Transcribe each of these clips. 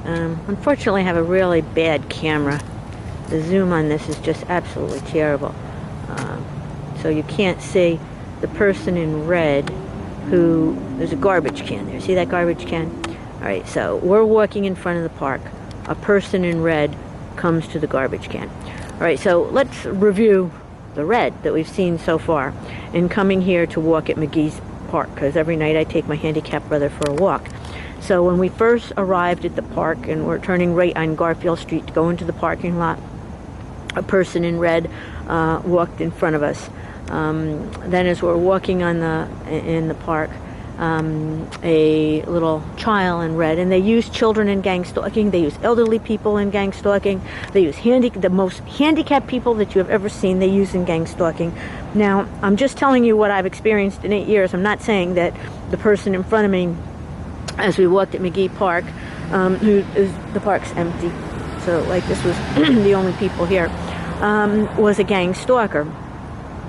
Unfortunately, I have a really bad camera. The zoom on this is just absolutely terrible. So you can't see the person in red who, there's a garbage can there. See that garbage can? All right, so we're walking in front of the park. A person in red comes to the garbage can. All right, so let's review the red that we've seen so far in coming here to walk at McGee Park, because every night I take my handicapped brother for a walk. So when we first arrived at the park and we're turning right on Garfield Street to go into the parking lot, a person in red walked in front of us. Then as we're walking in the park, a little child in red, and they use children in gang stalking, they use elderly people in gang stalking, they use the most handicapped people that you have ever seen, they use in gang stalking. Now, I'm just telling you what I've experienced in 8 years. I'm not saying that the person in front of me, as we walked at McGee Park, the park's empty, so like this was the only people here, was a gang stalker.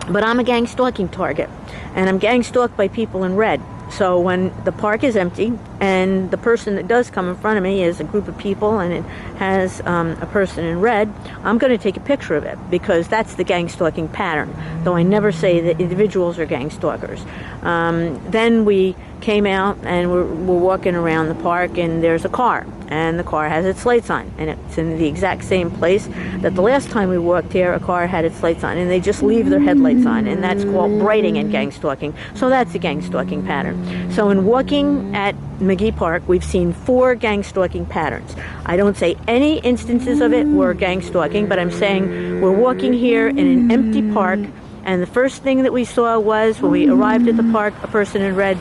But I'm a gang stalking target, and I'm gang stalked by people in red. So when the park is empty and the person that does come in front of me is a group of people and it has a person in red, I'm going to take a picture of it, because that's the gang stalking pattern, though I never say that individuals are gang stalkers. Then we came out and we're walking around the park, and there's a car, and the car has its lights on, and it's in the exact same place that the last time we walked here a car had its lights on, and they just leave their headlights on, and that's called brighting in gang stalking. So that's a gang stalking pattern. So in walking at McGee Park, we've seen 4 gang stalking patterns. I don't say any instances of it were gang stalking, but I'm saying we're walking here in an empty park, and the first thing that we saw was, when we arrived at the park, a person in red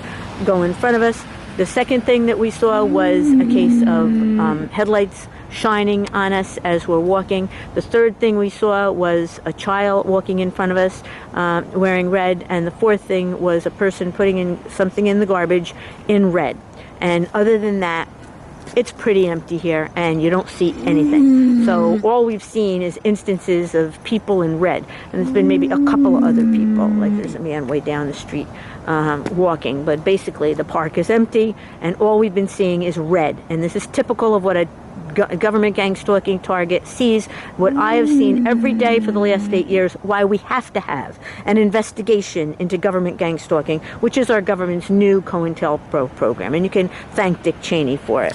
go in front of us. The second thing that we saw was a case of headlights shining on us as we're walking. The third thing we saw was a child walking in front of us wearing red. And the fourth thing was a person putting in something in the garbage in red. And other than that, it's pretty empty here, and you don't see anything. So all we've seen is instances of people in red, and there's been maybe a couple of other people, like there's a man way down the street walking, but basically the park is empty, and all we've been seeing is red. And this is typical of what a government gang stalking target sees, what I have seen every day for the last 8 years, why we have to have an investigation into government gang stalking, which is our government's new COINTELPRO program, and you can thank Dick Cheney for it.